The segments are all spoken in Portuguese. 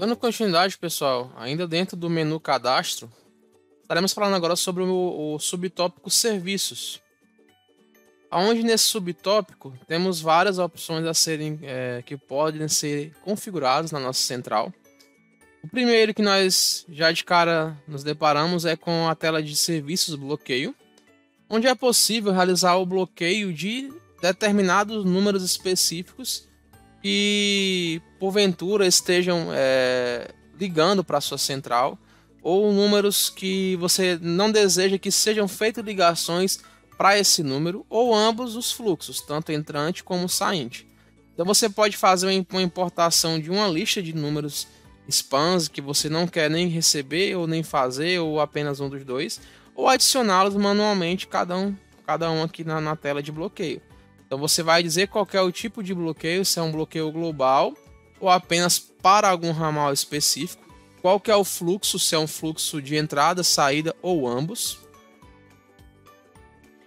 Dando continuidade, pessoal, ainda dentro do menu cadastro, estaremos falando agora sobre o subtópico serviços. Onde nesse subtópico temos várias opções a serem que podem ser configuradas na nossa central. O primeiro que nós já de cara nos deparamos é com a tela de serviços bloqueio, onde é possível realizar o bloqueio de determinados números específicos que porventura estejam ligando para a sua central, ou números que você não deseja que sejam feitas ligações para esse número, ou ambos os fluxos, tanto entrante como sainte. Então você pode fazer uma importação de uma lista de números spams que você não quer nem receber ou nem fazer, ou apenas um dos dois, ou adicioná-los manualmente cada um aqui na tela de bloqueio. Então você vai dizer qual é o tipo de bloqueio, se é um bloqueio global ou apenas para algum ramal específico, qual que é o fluxo, se é um fluxo de entrada, saída ou ambos.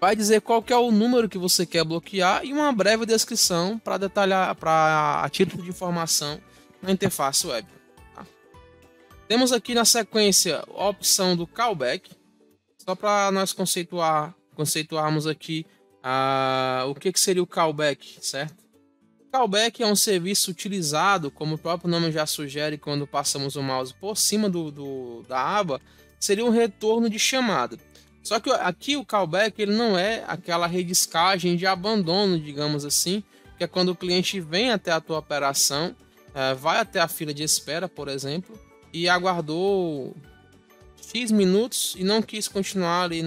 Vai dizer qual que é o número que você quer bloquear e uma breve descrição para detalhar, para a título de informação na interface web. Tá? Temos aqui na sequência a opção do callback, só para nós conceituarmos aqui o que seria o callback, certo? O callback é um serviço utilizado, como o próprio nome já sugere, quando passamos o mouse por cima da aba, seria um retorno de chamada. Só que aqui o callback ele não é aquela rediscagem de abandono, digamos assim, que é quando o cliente vem até a tua operação, vai até a fila de espera, por exemplo, e aguardou X minutos e não quis continuar ali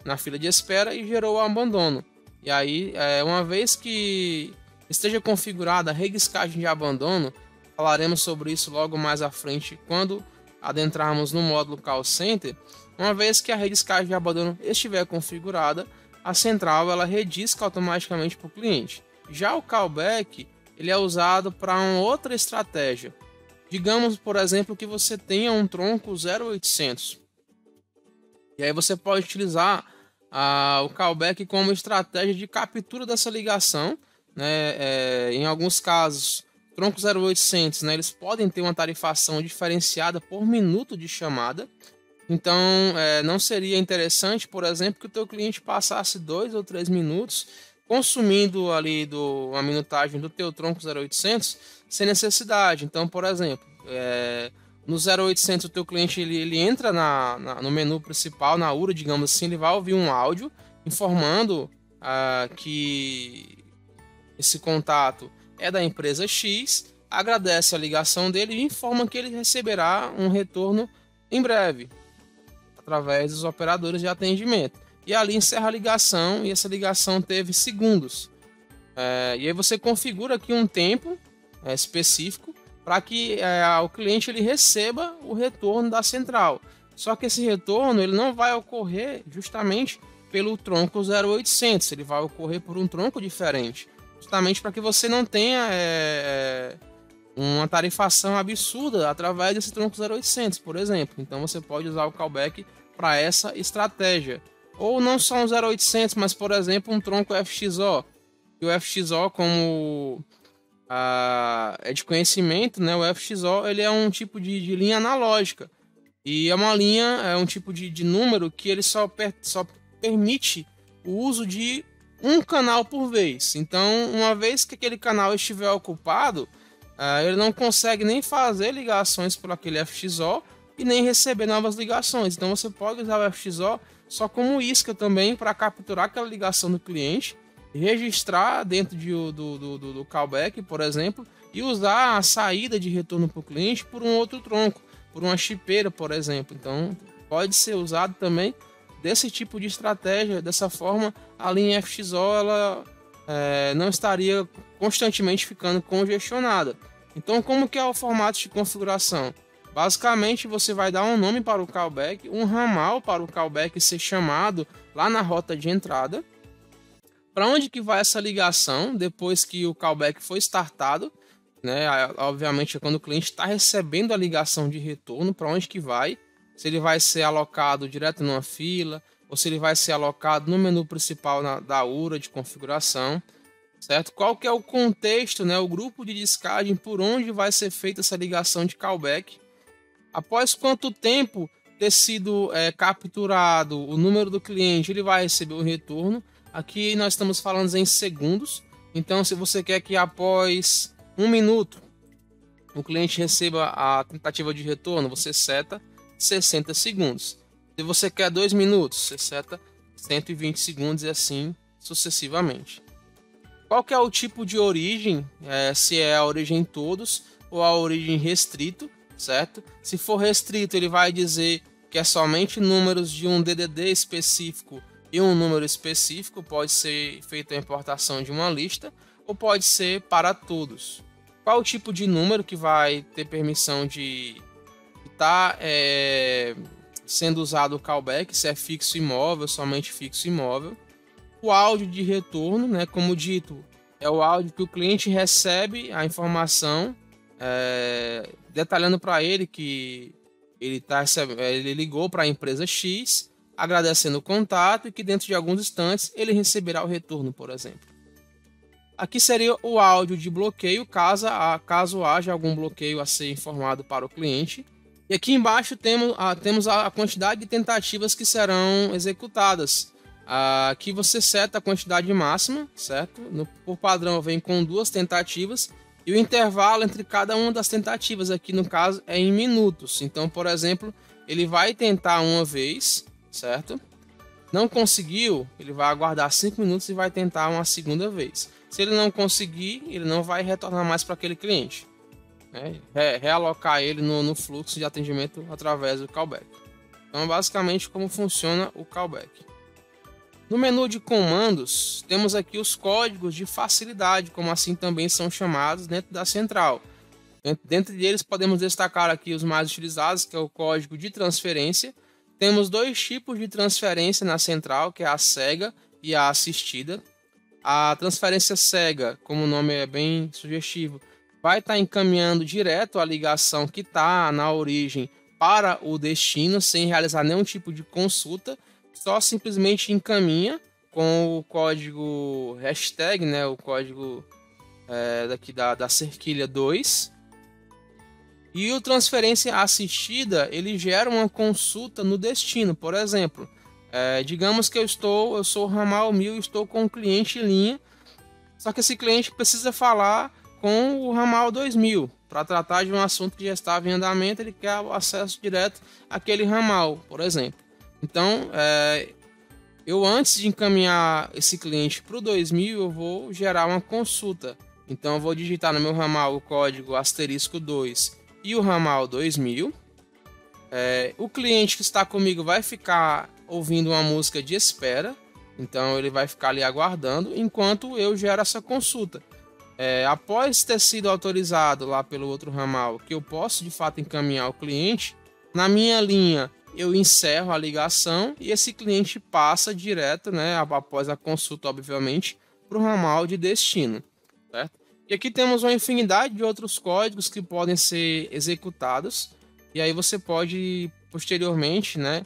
na fila de espera e gerou o abandono. E aí, uma vez que esteja configurada a rediscagem de abandono, falaremos sobre isso logo mais à frente quando adentrarmos no módulo Call Center. Uma vez que a rediscagem de abandono estiver configurada, a central ela redisca automaticamente para o cliente. Já o callback ele é usado para uma outra estratégia. Digamos, por exemplo, que você tenha um tronco 0800. E aí você pode utilizar o callback como estratégia de captura dessa ligação, né? Em alguns casos, troncos 0800, né, eles podem ter uma tarifação diferenciada por minuto de chamada. Então, não seria interessante, por exemplo, que o teu cliente passasse 2 ou 3 minutos consumindo ali a minutagem do teu tronco 0800 sem necessidade. Então, por exemplo, no 0800 o teu cliente ele entra no menu principal, na URA, digamos assim, ele vai ouvir um áudio informando que esse contato é da empresa X, agradece a ligação dele e informa que ele receberá um retorno em breve, através dos operadores de atendimento. E ali encerra a ligação, e essa ligação teve segundos. E aí você configura aqui um tempo específico para que o cliente ele receba o retorno da central. Só que esse retorno ele não vai ocorrer justamente pelo tronco 0800, ele vai ocorrer por um tronco diferente, justamente para que você não tenha uma tarifação absurda através desse tronco 0800, por exemplo. Então você pode usar o callback para essa estratégia. Ou não só um 0800, mas por exemplo um tronco FXO. E o FXO, como é de conhecimento, né, o FXO ele é um tipo de linha analógica. E é uma linha, é um tipo de número que ele só permite o uso de um canal por vez. Então, uma vez que aquele canal estiver ocupado, ele não consegue nem fazer ligações por aquele FXO e nem receber novas ligações. Então você pode usar o FXO só como isca também para capturar aquela ligação do cliente, registrar dentro do callback, por exemplo, e usar a saída de retorno para o cliente por um outro tronco, por uma chipeira, por exemplo. Então pode ser usado também desse tipo de estratégia. Dessa forma, a linha FXO ela não estaria constantemente ficando congestionada. Então, como que é o formato de configuração? Basicamente, você vai dar um nome para o callback, um ramal para o callback ser chamado lá na rota de entrada. Para onde que vai essa ligação depois que o callback foi startado, né? Obviamente, é quando o cliente está recebendo a ligação de retorno, para onde que vai? Se ele vai ser alocado direto numa fila, ou se ele vai ser alocado no menu principal da URA de configuração. certo? Qual que é o contexto, né, o grupo de descagem por onde vai ser feita essa ligação de callback. Após quanto tempo ter sido capturado o número do cliente, ele vai receber o retorno. Aqui nós estamos falando em segundos. Então, se você quer que após 1 minuto o cliente receba a tentativa de retorno, você seta 60 segundos. Se você quer 2 minutos, você seta 120 segundos e assim sucessivamente. Qual que é o tipo de origem? Se é a origem todos ou a origem restrito, certo? Se for restrito, ele vai dizer que é somente números de um DDD específico e um número específico. Pode ser feita a importação de uma lista ou pode ser para todos. Qual o tipo de número que vai ter permissão de estar sendo usado o callback? Se é fixo imóvel, somente fixo imóvel. O áudio de retorno, né, como dito, é o áudio que o cliente recebe a informação, detalhando para ele que ele ligou para a empresa X, agradecendo o contato e que dentro de alguns instantes ele receberá o retorno, por exemplo. Aqui seria o áudio de bloqueio, caso haja algum bloqueio a ser informado para o cliente. E aqui embaixo temos a quantidade de tentativas que serão executadas. Aqui você seta a quantidade máxima, certo? Por padrão vem com 2 tentativas e o intervalo entre cada uma das tentativas aqui no caso é em minutos. Então, por exemplo, ele vai tentar uma vez, certo? Não conseguiu, ele vai aguardar 5 minutos e vai tentar uma segunda vez. Se ele não conseguir, ele não vai retornar mais para aquele cliente, né? Realocar ele no fluxo de atendimento através do callback. Então, basicamente, como funciona o callback. No menu de comandos, temos aqui os códigos de facilidade, como assim também são chamados dentro da central. Dentro deles podemos destacar aqui os mais utilizados, que é o código de transferência. Temos 2 tipos de transferência na central, que é a cega e a assistida. A transferência cega, como o nome é bem sugestivo, vai estar encaminhando direto a ligação que está na origem para o destino, sem realizar nenhum tipo de consulta. Só simplesmente encaminha com o código hashtag, né, o código daqui da cerquilha 2. E o transferência assistida, ele gera uma consulta no destino. Por exemplo, digamos que eu sou o ramal 1000 e estou com um cliente em linha, só que esse cliente precisa falar com o ramal 2000 para tratar de um assunto que já estava em andamento, ele quer o acesso direto àquele ramal, por exemplo. Então, eu antes de encaminhar esse cliente para o 2000, eu vou gerar uma consulta. Então, eu vou digitar no meu ramal o código *2 e o ramal 2000. O cliente que está comigo vai ficar ouvindo uma música de espera. Então, ele vai ficar ali aguardando enquanto eu gero essa consulta. Após ter sido autorizado lá pelo outro ramal, que eu posso de fato encaminhar o cliente, na minha linha eu encerro a ligação e esse cliente passa direto, né, após a consulta, obviamente, para o ramal de destino, certo? E aqui temos uma infinidade de outros códigos que podem ser executados e aí você pode posteriormente, né,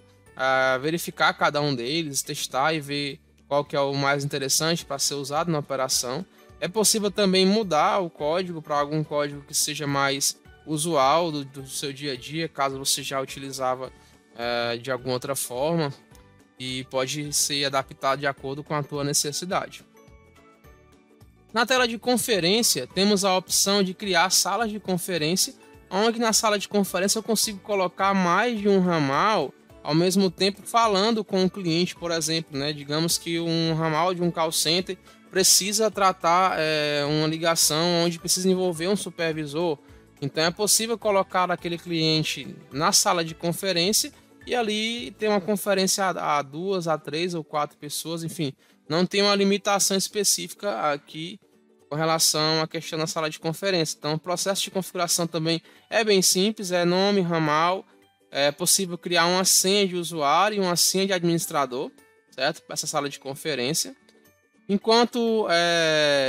verificar cada um deles, testar e ver qual que é o mais interessante para ser usado na operação. É possível também mudar o código para algum código que seja mais usual do seu dia a dia, caso você já utilizava de alguma outra forma, e pode ser adaptado de acordo com a tua necessidade. Na tela de conferência, temos a opção de criar salas de conferência, onde na sala de conferência eu consigo colocar mais de um ramal ao mesmo tempo falando com o cliente, por exemplo, né? Digamos que um ramal de um call center precisa tratar uma ligação onde precisa envolver um supervisor. Então é possível colocar aquele cliente na sala de conferência e ali ter uma conferência a 2, a 3 ou 4 pessoas, enfim. Não tem uma limitação específica aqui com relação à questão da sala de conferência. Então o processo de configuração também é bem simples, é nome, ramal, é possível criar uma senha de usuário e uma senha de administrador, certo? Para essa sala de conferência. Enquanto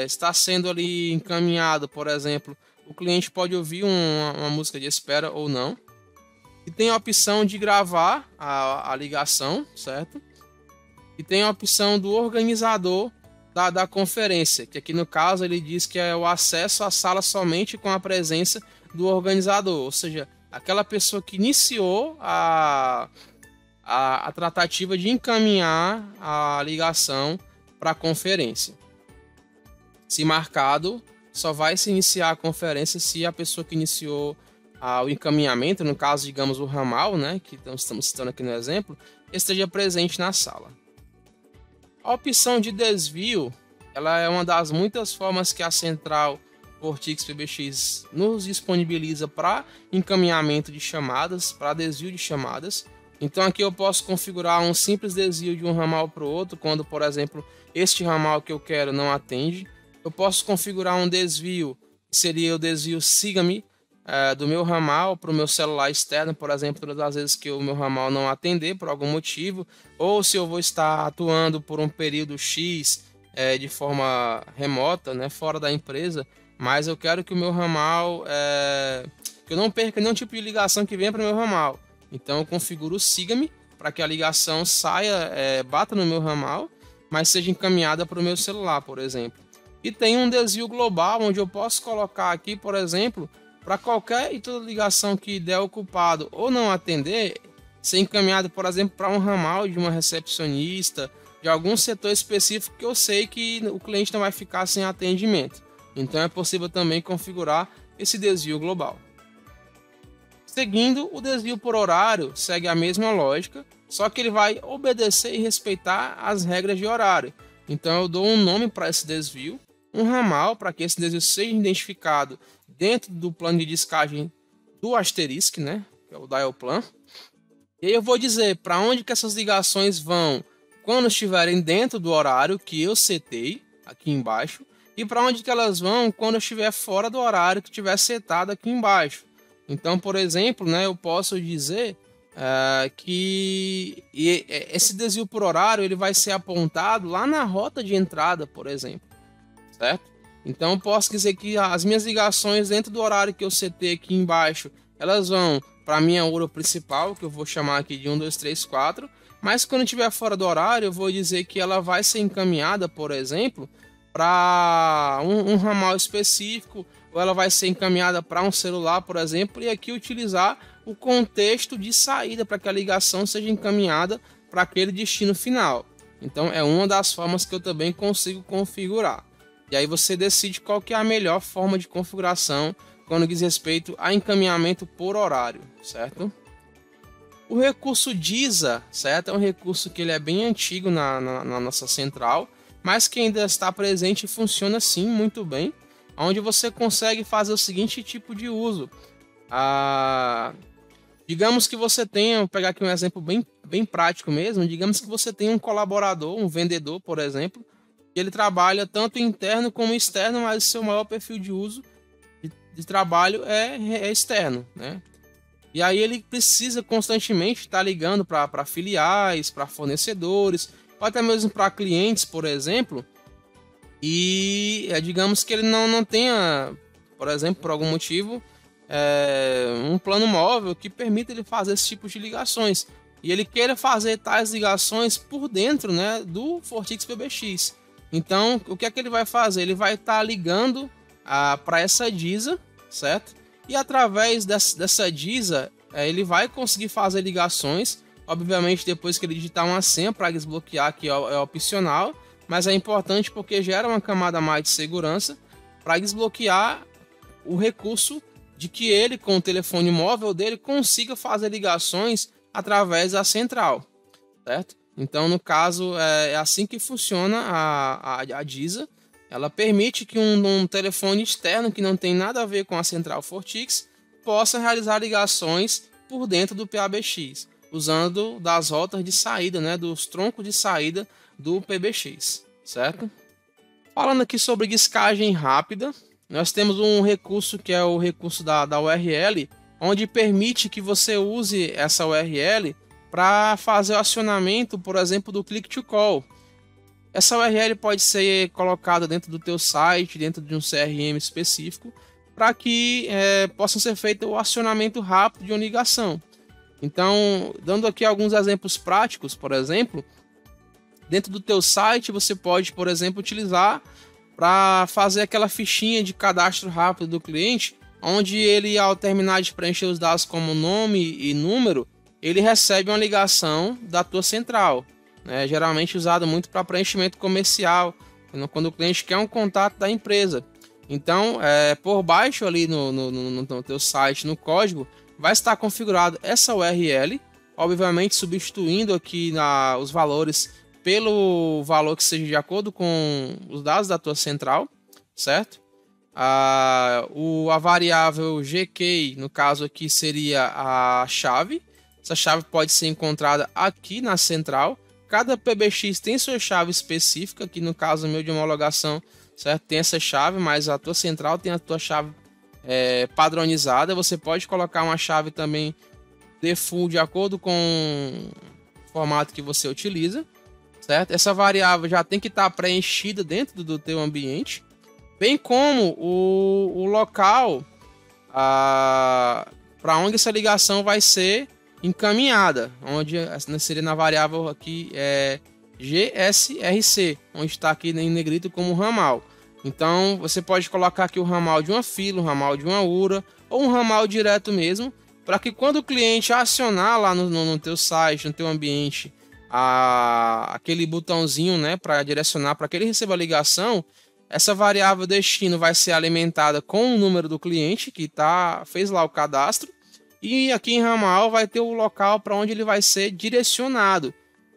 está sendo ali encaminhado, por exemplo, o cliente pode ouvir uma música de espera ou não. E tem a opção de gravar a ligação, certo? E tem a opção do organizador da conferência, que aqui no caso ele diz que é o acesso à sala somente com a presença do organizador, ou seja, aquela pessoa que iniciou a tratativa de encaminhar a ligação para a conferência. Se marcado, só vai se iniciar a conferência se a pessoa que iniciou o encaminhamento, no caso, digamos, o ramal, né, que estamos citando aqui no exemplo, esteja presente na sala. A opção de desvio, ela é uma das muitas formas que a central Vortix PBX nos disponibiliza para encaminhamento de chamadas, para desvio de chamadas. Então aqui eu posso configurar um simples desvio de um ramal para o outro, quando, por exemplo, este ramal que eu quero não atende. Eu posso configurar um desvio, que seria o desvio siga-me, do meu ramal para o meu celular externo, por exemplo, todas as vezes que o meu ramal não atender por algum motivo, ou se eu vou estar atuando por um período X de forma remota, né, fora da empresa, mas eu quero que o meu ramal, que eu não perca nenhum tipo de ligação que venha para o meu ramal. Então eu configuro o siga-me para que a ligação saia, bata no meu ramal, mas seja encaminhada para o meu celular, por exemplo. E tem um desvio global, onde eu posso colocar aqui, por exemplo, para qualquer e toda ligação que der ocupado ou não atender, ser encaminhado, por exemplo, para um ramal de uma recepcionista, de algum setor específico que eu sei que o cliente não vai ficar sem atendimento. Então é possível também configurar esse desvio global. Seguindo, o desvio por horário segue a mesma lógica, só que ele vai obedecer e respeitar as regras de horário. Então eu dou um nome para esse desvio, um ramal para que esse desvio seja identificado dentro do plano de descagem do asterisco, né, que é o dial plan. E aí eu vou dizer para onde que essas ligações vão quando estiverem dentro do horário que eu setei aqui embaixo, e para onde que elas vão quando eu estiver fora do horário que tiver setado aqui embaixo. Então, por exemplo, né, eu posso dizer que esse desvio por horário ele vai ser apontado lá na rota de entrada, por exemplo, certo? Então, eu posso dizer que as minhas ligações dentro do horário que eu setei aqui embaixo, elas vão para a minha URL principal, que eu vou chamar aqui de 1, 2, 3, 4, mas quando estiver fora do horário, eu vou dizer que ela vai ser encaminhada, por exemplo, para um ramal específico, ou ela vai ser encaminhada para um celular, por exemplo, e aqui utilizar o contexto de saída para que a ligação seja encaminhada para aquele destino final. Então é uma das formas que eu também consigo configurar. E aí você decide qual que é a melhor forma de configuração quando diz respeito a encaminhamento por horário, certo? O recurso DISA, certo? É um recurso que ele é bem antigo na nossa central, mas que ainda está presente e funciona sim muito bem, onde você consegue fazer o seguinte tipo de uso. Digamos que você tenha, vou pegar aqui um exemplo bem prático mesmo, digamos que você tenha um colaborador, um vendedor, por exemplo, que ele trabalha tanto interno como externo, mas o seu maior perfil de uso de trabalho é externo, né? E aí ele precisa constantemente estar ligando para filiais, para fornecedores, ou até mesmo para clientes, por exemplo, e digamos que ele não tenha, por exemplo, por algum motivo, um plano móvel que permita ele fazer esse tipo de ligações, e ele queira fazer tais ligações por dentro, né, do Vortix PBX. Então, o que é que ele vai fazer? Ele vai estar ligando para essa DISA, certo? E através dessa DISA, ele vai conseguir fazer ligações. Obviamente, depois que ele digitar uma senha para desbloquear, que é opcional, mas é importante porque gera uma camada a mais de segurança para desbloquear o recurso de que ele, com o telefone móvel dele, consiga fazer ligações através da central, certo? Então, no caso, é assim que funciona a DISA. Ela permite que um telefone externo que não tem nada a ver com a central Vortix possa realizar ligações por dentro do PABX, usando das rotas de saída, né, dos troncos de saída do PBX, certo? Falando aqui sobre discagem rápida, nós temos um recurso que é o recurso da URL, onde permite que você use essa URL para fazer o acionamento, por exemplo, do Click to Call. Essa URL pode ser colocada dentro do teu site, dentro de um CRM específico, para que possa ser feito o acionamento rápido de uma ligação. Então, dando aqui alguns exemplos práticos, por exemplo, dentro do teu site você pode, por exemplo, utilizar para fazer aquela fichinha de cadastro rápido do cliente, onde ele, ao terminar de preencher os dados como nome e número, ele recebe uma ligação da tua central, né? Geralmente usado muito para preenchimento comercial, quando o cliente quer um contato da empresa. Então, por baixo ali no teu site, no código, vai estar configurado essa URL, obviamente substituindo aqui os valores pelo valor que seja de acordo com os dados da tua central, certo? A variável GKey, no caso aqui, seria a chave. Essa chave pode ser encontrada aqui na central. Cada PBX tem sua chave específica, aqui no caso meu de homologação, certo? Tem essa chave, mas a tua central tem a tua chave padronizada. Você pode colocar uma chave também default de acordo com o formato que você utiliza, certo? Essa variável já tem que estar preenchida dentro do teu ambiente, bem como o local para onde essa ligação vai ser encaminhada, onde seria na variável aqui GSRC, onde está aqui em negrito como ramal. Então você pode colocar aqui o ramal de uma fila, o ramal de uma URA ou um ramal direto mesmo, para que quando o cliente acionar lá no teu site, no teu ambiente, aquele botãozinho, né, para direcionar para que ele receba a ligação, essa variável destino vai ser alimentada com o número do cliente que fez lá o cadastro, e aqui em ramal vai ter o local para onde ele vai ser direcionado.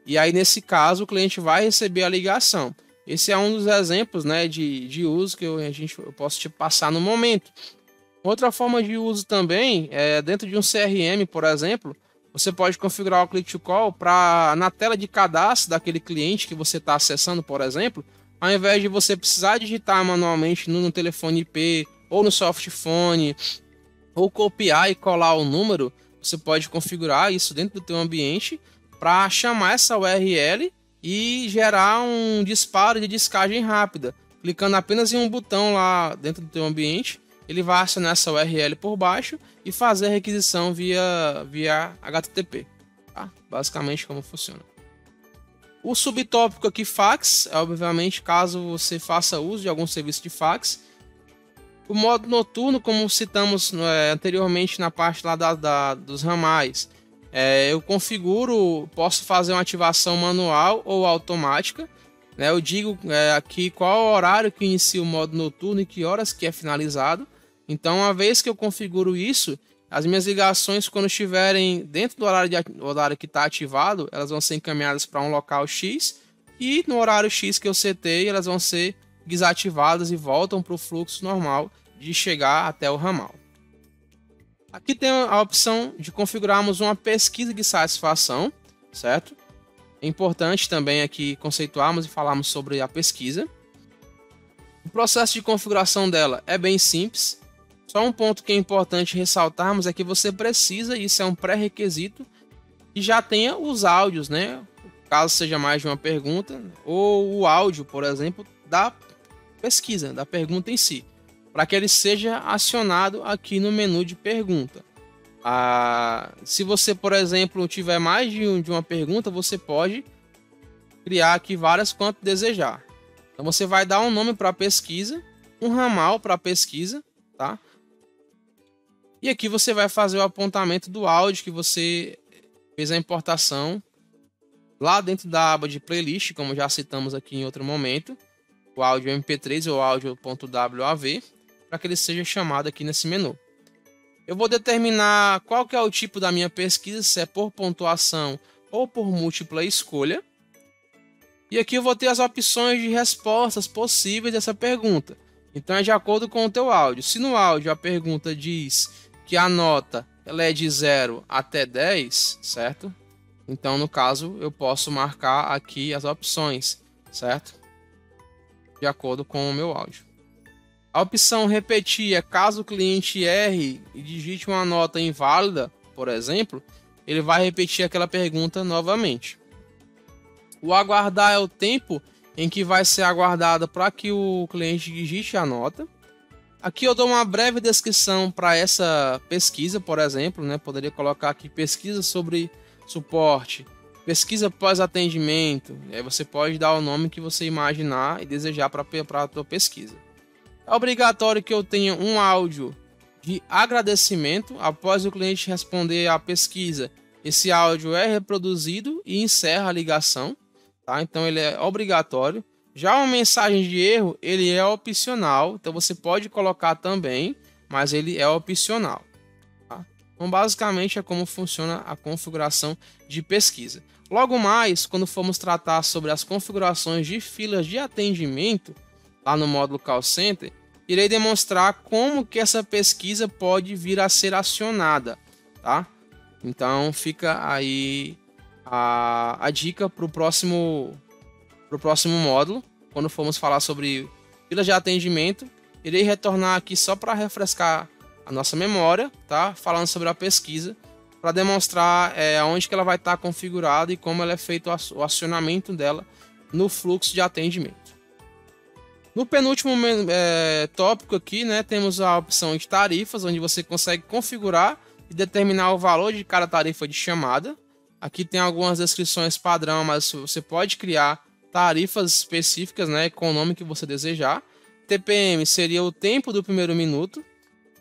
E aí nesse caso o cliente vai receber a ligação. Esse é um dos exemplos, né, de uso que eu posso te passar no momento. Outra forma de uso também é dentro de um CRM, por exemplo, você pode configurar o Click to Call para, na tela de cadastro daquele cliente que você está acessando, por exemplo, ao invés de você precisar digitar manualmente no telefone IP ou no softphone, ou copiar e colar o número, você pode configurar isso dentro do teu ambiente para chamar essa URL e gerar um disparo de descagem rápida. Clicando apenas em um botão lá dentro do teu ambiente, ele vai acionar essa URL por baixo e fazer a requisição via HTTP. Tá? Basicamente como funciona. O subtópico aqui, fax, obviamente caso você faça uso de algum serviço de fax. O modo noturno, como citamos anteriormente na parte lá dos ramais, eu configuro, posso fazer uma ativação manual ou automática. Né? Eu digo aqui qual é o horário que inicia o modo noturno e que horas que é finalizado. Então, uma vez que eu configuro isso, as minhas ligações, quando estiverem dentro do horário que está ativado, elas vão ser encaminhadas para um local X, e no horário X que eu setei, elas vão ser desativadas e voltam para o fluxo normal de chegar até o ramal. Aqui tem a opção de configurarmos uma pesquisa de satisfação, certo? É importante também aqui conceituarmos e falarmos sobre a pesquisa. O processo de configuração dela é bem simples. Só um ponto que é importante ressaltarmos é que você precisa, isso é um pré-requisito, que já tenha os áudios, né? Caso seja mais de uma pergunta, ou o áudio, por exemplo, da pesquisa, da pergunta em si, para que ele seja acionado aqui no menu de pergunta. Se você, por exemplo, tiver mais de uma pergunta, você pode criar aqui várias quanto desejar. Então você vai dar um nome para a pesquisa, um ramal para a pesquisa, tá? E aqui você vai fazer o apontamento do áudio que você fez a importação lá dentro da aba de playlist, como já citamos aqui em outro momento, o áudio MP3 ou áudio.wav, para que ele seja chamado aqui nesse menu. Eu vou determinar qual que é o tipo da minha pesquisa, se é por pontuação ou por múltipla escolha. E aqui eu vou ter as opções de respostas possíveis dessa pergunta. Então é de acordo com o teu áudio. Se no áudio a pergunta diz que a nota ela é de 0 até 10, certo? Então no caso eu posso marcar aqui as opções, certo? De acordo com o meu áudio. A opção repetir é caso o cliente erre e digite uma nota inválida, por exemplo, ele vai repetir aquela pergunta novamente. O aguardar é o tempo em que vai ser aguardado para que o cliente digite a nota. Aqui eu dou uma breve descrição para essa pesquisa, por exemplo, né? Poderia colocar aqui pesquisa sobre suporte pesquisa pós-atendimento. E aí você pode dar o nome que você imaginar e desejar para a tua pesquisa. É obrigatório que eu tenha um áudio de agradecimento após o cliente responder à pesquisa. Esse áudio é reproduzido e encerra a ligação, tá? Então ele é obrigatório. Já uma mensagem de erro, ele é opcional, então você pode colocar também, mas ele é opcional. Tá? Então basicamente é como funciona a configuração de pesquisa. Logo mais, quando formos tratar sobre as configurações de filas de atendimento, lá no módulo Call Center, irei demonstrar como que essa pesquisa pode vir a ser acionada, tá? Então fica aí a dica para o próximo módulo, quando formos falar sobre filas de atendimento. Irei retornar aqui só para refrescar a nossa memória, tá? Falando sobre a pesquisa, para demonstrar onde que ela vai estar configurada e como ela é feito o acionamento dela no fluxo de atendimento. No penúltimo tópico aqui, né, temos a opção de tarifas, onde você consegue configurar e determinar o valor de cada tarifa de chamada. Aqui tem algumas descrições padrão, mas você pode criar tarifas específicas, né, com o nome que você desejar. TPM seria o tempo do primeiro minuto.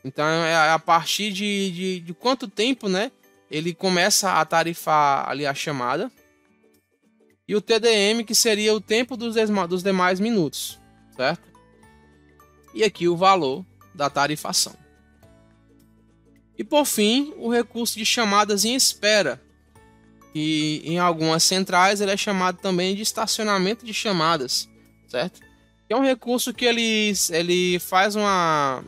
Então é a partir de quanto tempo, né, ele começa a tarifar ali a chamada. E o TDM, que seria o tempo dos demais minutos, certo? E aqui o valor da tarifação. E por fim, o recurso de chamadas em espera, que em algumas centrais ele é chamado também de estacionamento de chamadas, certo? É um recurso que ele faz uma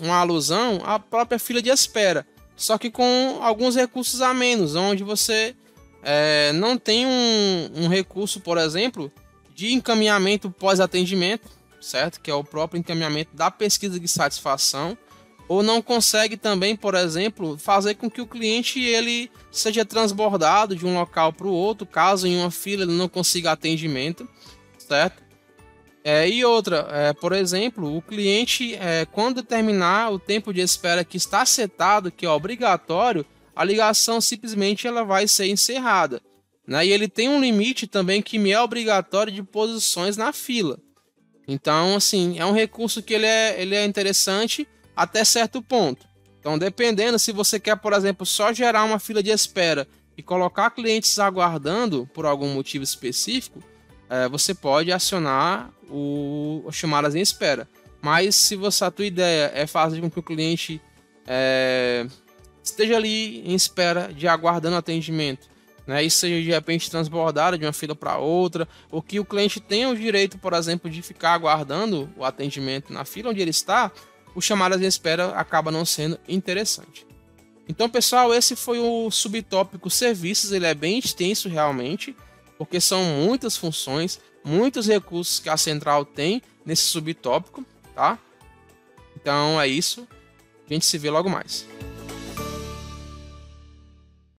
alusão à própria fila de espera, só que com alguns recursos a menos, onde você não tem um recurso, por exemplo, de encaminhamento pós-atendimento, certo? Que é o próprio encaminhamento da pesquisa de satisfação, ou não consegue também, por exemplo, fazer com que o cliente ele seja transbordado de um local para o outro, caso em uma fila ele não consiga atendimento, certo? E outra, por exemplo, o cliente, quando terminar o tempo de espera que está setado, que é obrigatório, a ligação simplesmente ela vai ser encerrada, né? E ele tem um limite também que me é obrigatório de posições na fila. Então, assim, é um recurso que ele é interessante até certo ponto. Então, dependendo, se você quer, por exemplo, só gerar uma fila de espera e colocar clientes aguardando por algum motivo específico, você pode acionar o chamadas em espera. Mas se a tua ideia é fazer com que o cliente esteja ali em espera de aguardando atendimento, né, e seja de repente transbordado de uma fila para outra, ou que o cliente tenha o direito, por exemplo, de ficar aguardando o atendimento na fila onde ele está, o chamadas em espera acaba não sendo interessante. Então, pessoal, esse foi o subtópico serviços. Ele é bem extenso realmente, porque são muitas funções, muitos recursos que a central tem nesse subtópico, tá? Então é isso, a gente se vê logo mais.